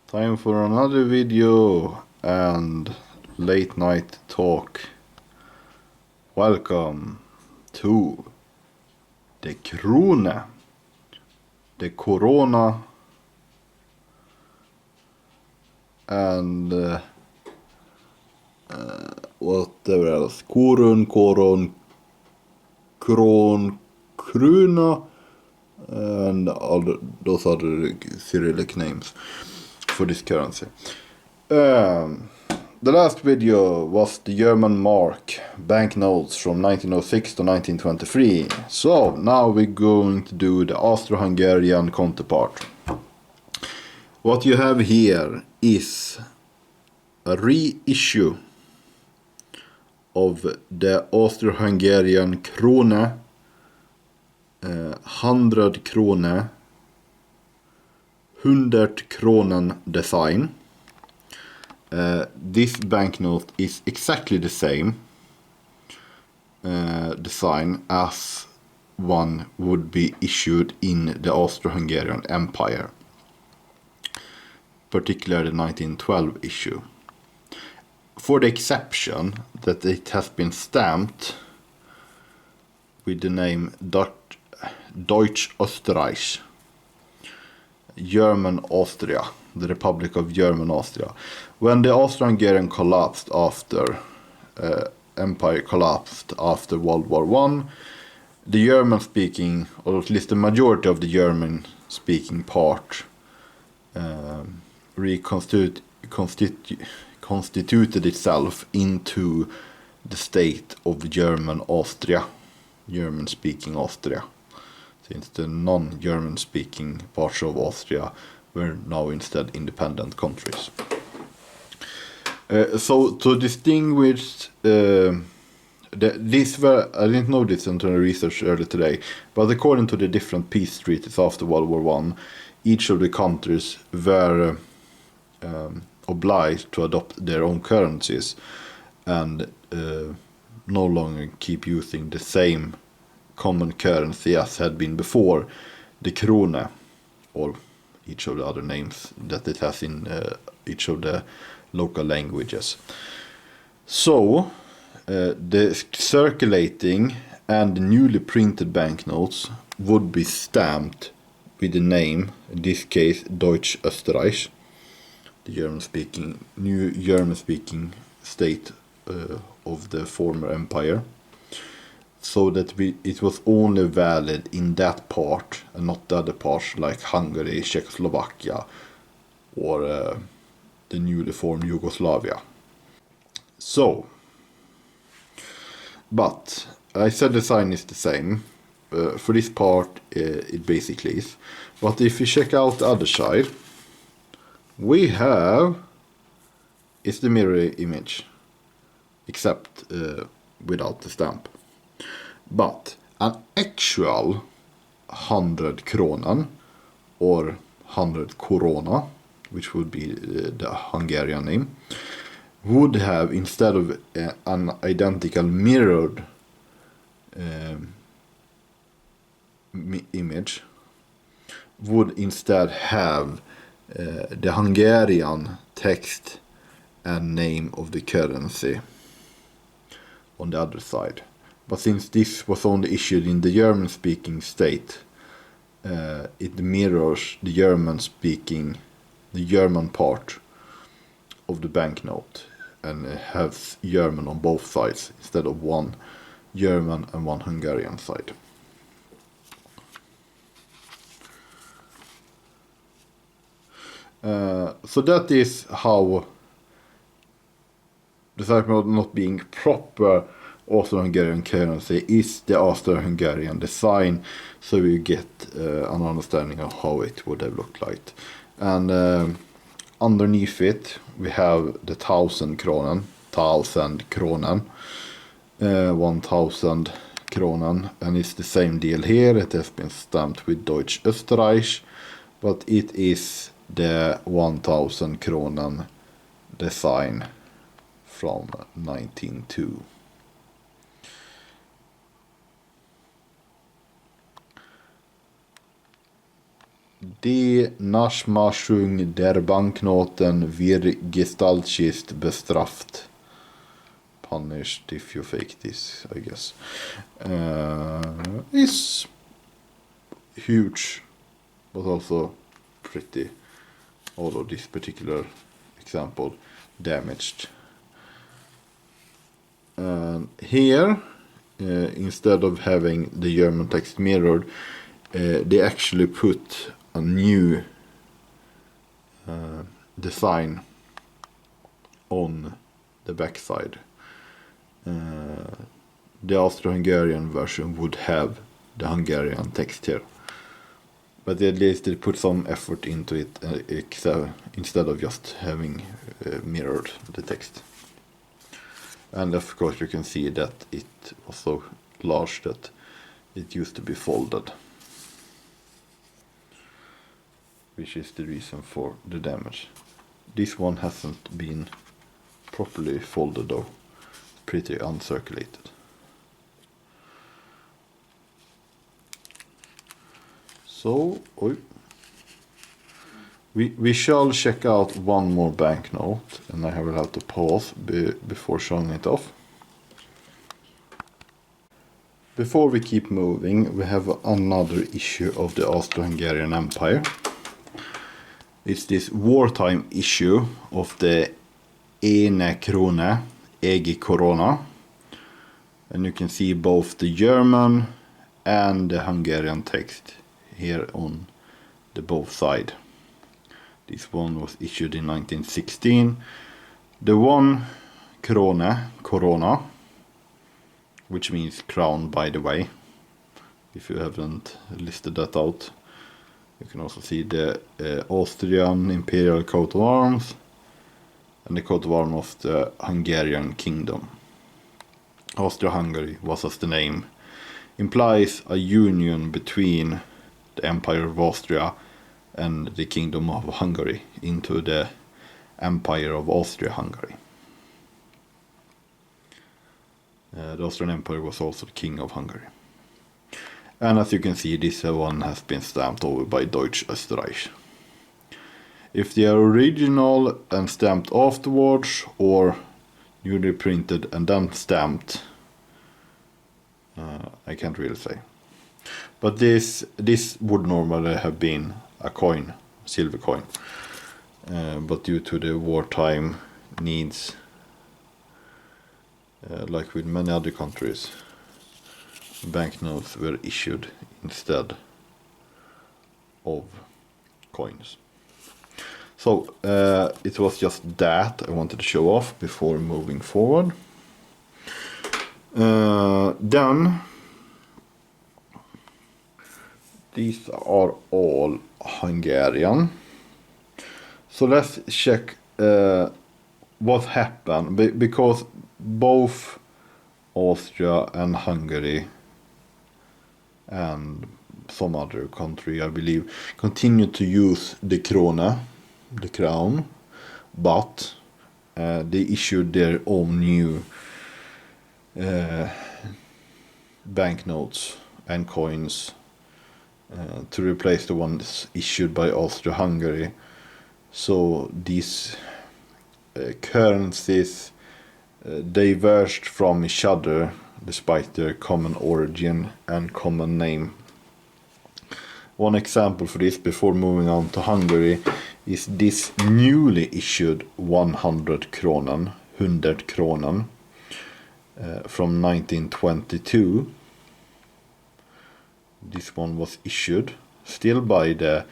Time for another video and late night talk. Welcome to the krone, the korona, and whatever else. Krone, krona, and all those other Cyrillic names for this currency. The last video was the German mark banknotes from 1906 to 1923. So now we're going to do the Austro-Hungarian counterpart. What you have here is a reissue of the Austro-Hungarian krone, 100 krone, 100 kronen design. This banknote is exactly the same design as one would be issued in the Austro-Hungarian Empire, particularly the 1912 issue, for the exception that it has been stamped with the name Deutsch Österreich, German Austria, the Republic of German Austria. When the Austro-Hungarian collapsed after empire collapsed after World War I, the German-speaking, or at least the majority of the German-speaking part, constituted itself into the state of German Austria, German-speaking Austria, since the non-German-speaking parts of Austria were now instead independent countries. So to distinguish I didn't know this until I researched earlier today, but according to the different peace treaties after World War I, each of the countries were obliged to adopt their own currencies and no longer keep using the same common currency as had been before, the krone, or each of the other names that it has in each of the local languages. So the circulating and newly printed banknotes would be stamped with the name, in this case Deutsch Österreich, the new German-speaking state of the former empire, so that it was only valid in that part and not the other parts like Hungary, Czechoslovakia, or the newly formed Yugoslavia. So, but I said the sign is the same. For this part it basically is. But if you check out the other side, we have is the mirror image, except without the stamp. But an actual 100 kronen, or 100 korona, which would be the Hungarian name, would have, instead of an identical mirrored image, would instead have the Hungarian text and name of the currency on the other side. But since this was only issued in the German-speaking state, it mirrors the German part of the banknote, and it has German on both sides instead of one German and one Hungarian side. So that is how, besides not being proper Austro-Hungarian currency, is the Austro-Hungarian design, so you get an understanding of how it would have looked like. And underneath it we have the 1000 kronen, 1000 kronen, and it's the same deal here. It has been stamped with Deutsch Österreich, but it is the 1000 kronen design from 1902. Die Nachmaschung der Banknoten wird gestaltlich bestraft. Punished if you fake this, I guess. Is huge, but also pretty, although this particular example damaged. Here, instead of having the German text mirrored, they actually put a new design on the backside. The Austrian-Hungarian version would have the Hungarian text here. But at least they put some effort into it instead of just having mirrored the text. And of course you can see that it was so large that it used to be folded, which is the reason for the damage. This one hasn't been properly folded though, pretty uncirculated. So, we shall check out one more banknote, and I will have to pause before showing it off. Before we keep moving, we have another issue of the Austro-Hungarian Empire. It's this wartime issue of the ene krone, egi korona. And you can see both the German and the Hungarian text here on the both side. This one was issued in 1916. The one krone, korona, which means crown, by the way, if you haven't listed that out. You can also see the Austrian imperial coat of arms and the coat of arms of the Hungarian kingdom. Austria-Hungary was, as the name implies, a union between the Empire of Austria and the Kingdom of Hungary into the Empire of Austria-Hungary. The Austrian Empire was also the King of Hungary. And as you can see, this one has been stamped over by Deutsche Österreich. If they are original and stamped afterwards, or newly printed and then stamped, I can't really say. But this would normally have been a coin, silver coin. But due to the wartime needs, like with many other countries, banknotes were issued instead of coins. So it was just that I wanted to show off before moving forward. Then these are all Hungarian. So let's check what happened, because both Austria and Hungary and some other country, I believe, continued to use the krona, the crown, but they issued their own new banknotes and coins to replace the ones issued by Austria-Hungary. So these currencies diverged from each other despite their common origin and common name. One example for this, before moving on to Hungary, is this newly issued 100 kronen, 100 kronen, from 1922. This one was issued still by the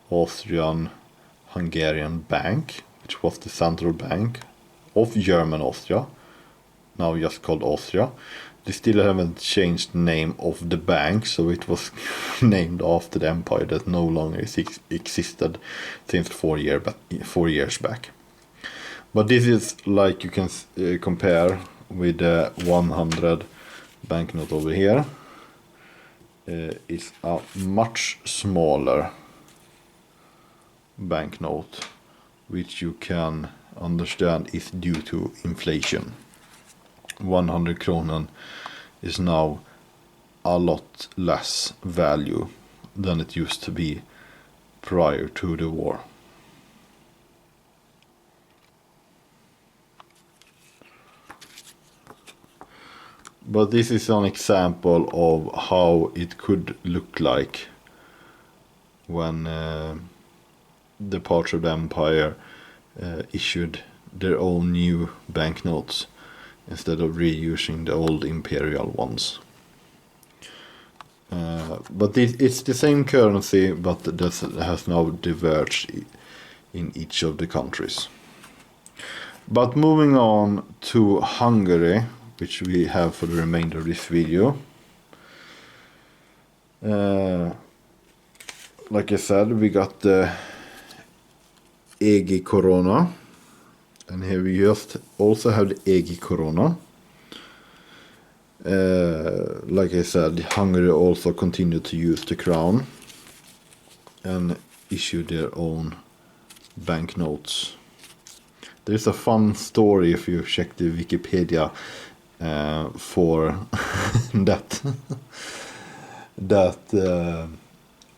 Austrian Hungarian Bank, which was the central bank of German Austria, now just called Austria. They still haven't changed the name of the bank, so it was named after the empire that no longer existed since 4 years back. But this is, like you can compare with the 100 banknote over here. It's a much smaller banknote, which you can understand is due to inflation. 100 kronen is now a lot less value than it used to be prior to the war. But this is an example of how it could look like when the parts of the empire issued their own new banknotes instead of reusing the old imperial ones. But it's the same currency, but that has now diverged in each of the countries. But moving on to Hungary, which we have for the remainder of this video. Like I said, we got the EG korona, and here we just also have the EG korona. Like I said, Hungary also continued to use the crown and issue their own banknotes. There's a fun story if you check the Wikipedia for that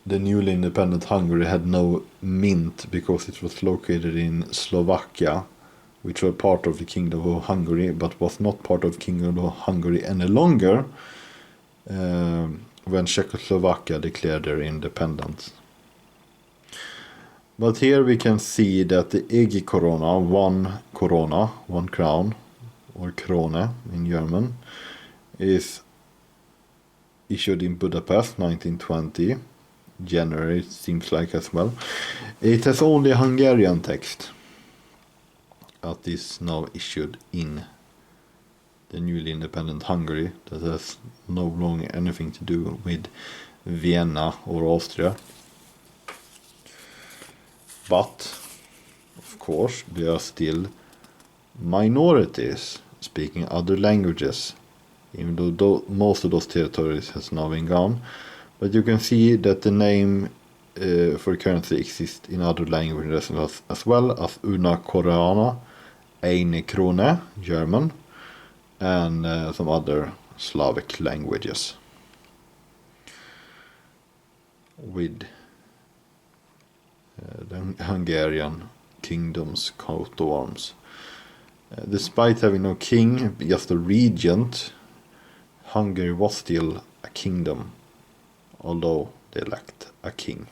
the newly independent Hungary had no mint because it was located in Slovakia, which were part of the Kingdom of Hungary, but was not part of the Kingdom of Hungary any longer when Czechoslovakia declared their independence. But here we can see that the EG korona, one crown, or krone in German, is issued in Budapest 1920, January it seems like as well. It has only a Hungarian text that is now issued in the newly independent Hungary, that has no longer anything to do with Vienna or Austria. But of course there are still minorities speaking other languages, even though most of those territories has now been gone. But you can see that the name for currency exists in other languages as well as una korona, eine krone, German, and some other Slavic languages with the Hungarian kingdom's coat of arms. Despite having no king, just a regent, Hungary was still a kingdom, although they lacked a king.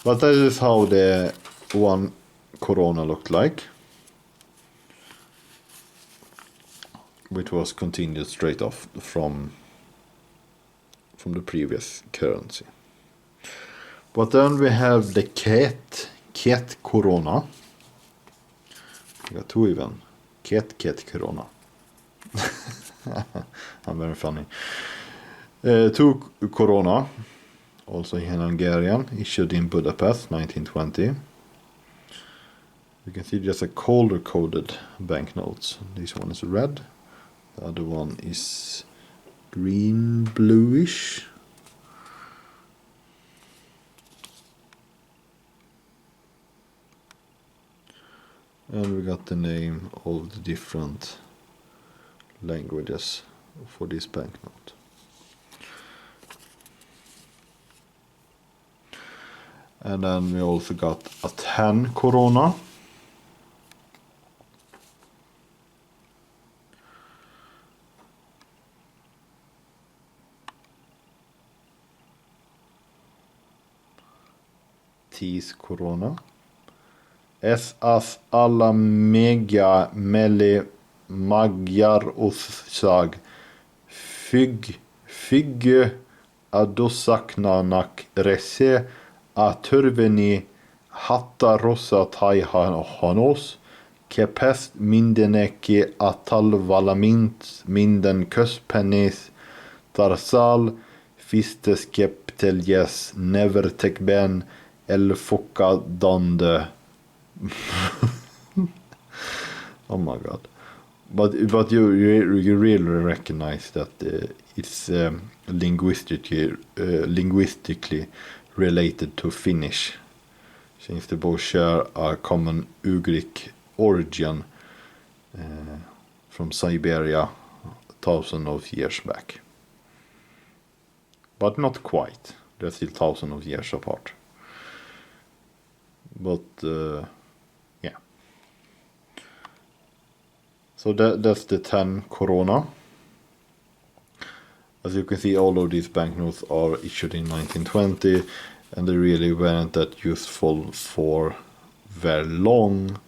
But that is how the one korona looked like, which was continued straight off from the previous currency. But then we have the ket korona. We got two even. Ket korona. I'm very funny. Two korona, also in Hungarian, issued in Budapest 1920. You can see just a color coded banknotes. This one is red, the other one is green bluish. And we got the name of the different languages for this banknote. And then we also got a 10 korona. Tis korona. Es as alla mega mele magyar oszság függ adosaknanak rese a törveni hatta rossa tajhanos kepest mindeneki atal valamint minden köspenis tarsal fisteskepteljes nevertekben el fokadande. Oh my god. But you really recognize that it's linguistically related to Finnish, since they both share a common Ugric origin from Siberia thousands of years back. But not quite. They're still thousands of years apart. But yeah. So that's the 10 korona. As you can see, all of these banknotes are issued in 1920, and they really weren't that useful for very long,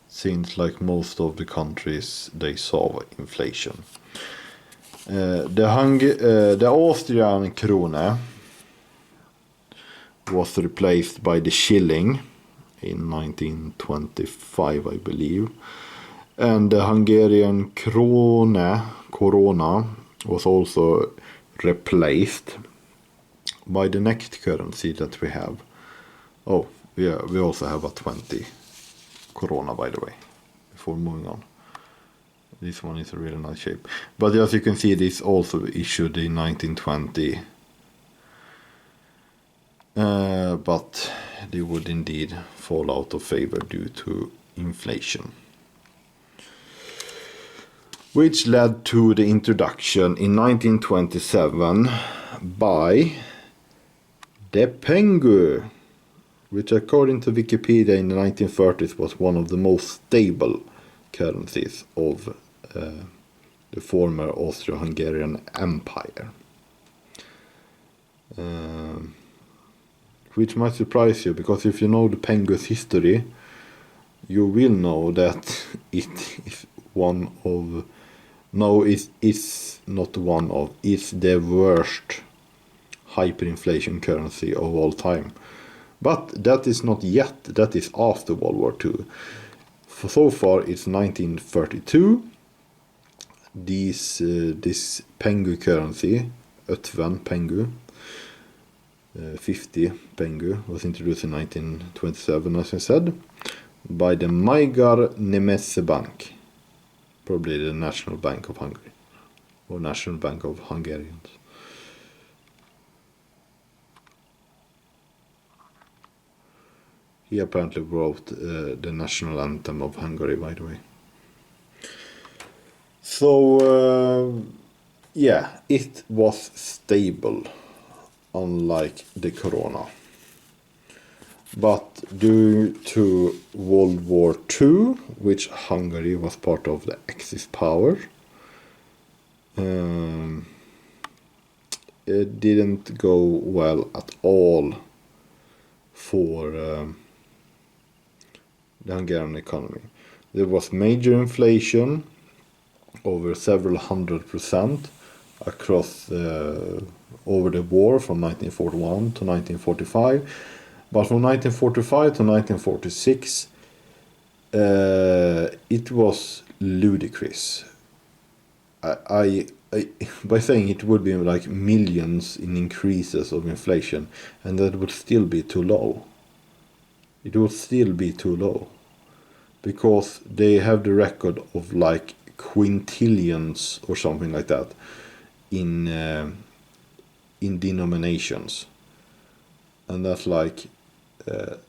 since like most of the countries they saw inflation. The Austrian krone was replaced by the shilling in 1925, I believe. And the Hungarian korona was also replaced by the next currency that we have. Oh, yeah, we also have a 20 korona, by the way, before moving on. This one is a really nice shape. But as you can see, this also issued in 1920. But they would indeed fall out of favor due to inflation. Which led to the introduction in 1927 by the pengö, which according to Wikipedia in the 1930s was one of the most stable currencies of the former Austro-Hungarian Empire. Which might surprise you, because if you know the pengö's history, you will know that it is one of... No, it's not one of. It's the worst hyperinflation currency of all time. But that is not yet. That is after World War II. So far, it's 1932. This pengö currency, ötven pengö, 50 pengö, was introduced in 1927, as I said, by the Magyar Nemzeti Bank. Probably the National Bank of Hungary, or National Bank of Hungarians. He apparently wrote the national anthem of Hungary, by the way. So, yeah, it was stable, unlike the korona. But due to World War II, which Hungary was part of the Axis power, it didn't go well at all for the Hungarian economy. There was major inflation, over several 100% across over the war from 1941 to 1945. But from 1945 to 1946, it was ludicrous. I by saying it would be like millions in increases of inflation, and that would still be too low. It would still be too low, because they have the record of like quintillions or something like that in denominations, and that's like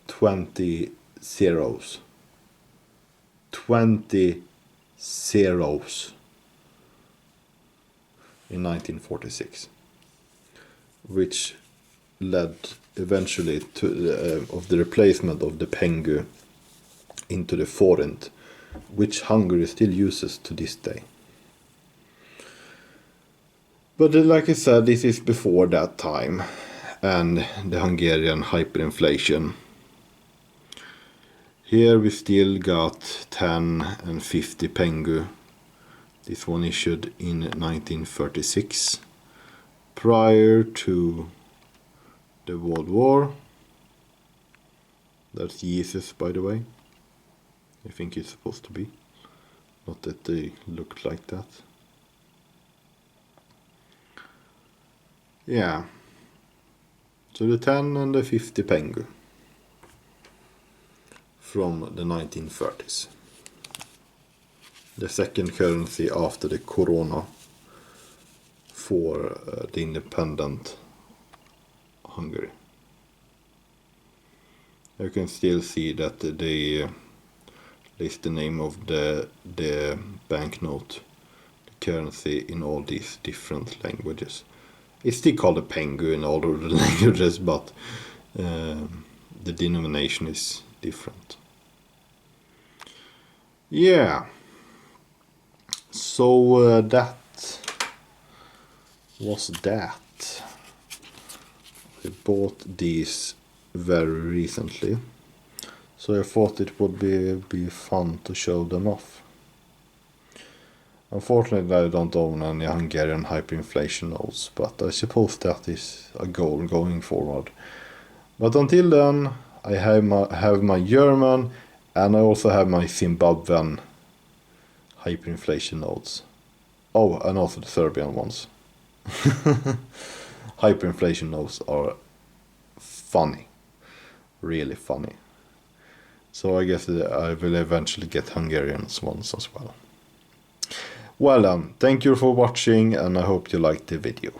20 zeros. 20 zeros in 1946, which led eventually to the replacement of the pengö into the forint, which Hungary still uses to this day. But like I said, this is before that time and the Hungarian hyperinflation. Here we still got 10 and 50 pengö. This one issued in 1936, prior to the World War. That's Jesus, by the way. I think it's supposed to be. Not that they looked like that. Yeah. So the 10 and the 50 pengö from the 1930s. The second currency after the korona for the independent Hungary. You can still see that they list the name of the banknote, the currency, in all these different languages. It's still called a pengö in all of the languages, but the denomination is different. Yeah. So that was that. I bought these very recently, so I thought it would be fun to show them off. Unfortunately, I don't own any Hungarian hyperinflation notes, but I suppose that is a goal going forward. But until then, I have my German, and I also have my Zimbabwean hyperinflation notes. Oh, and also the Serbian ones. Hyperinflation notes are funny. Really funny. So I guess I will eventually get Hungarian ones as well. Well, thank you for watching, and I hope you liked the video.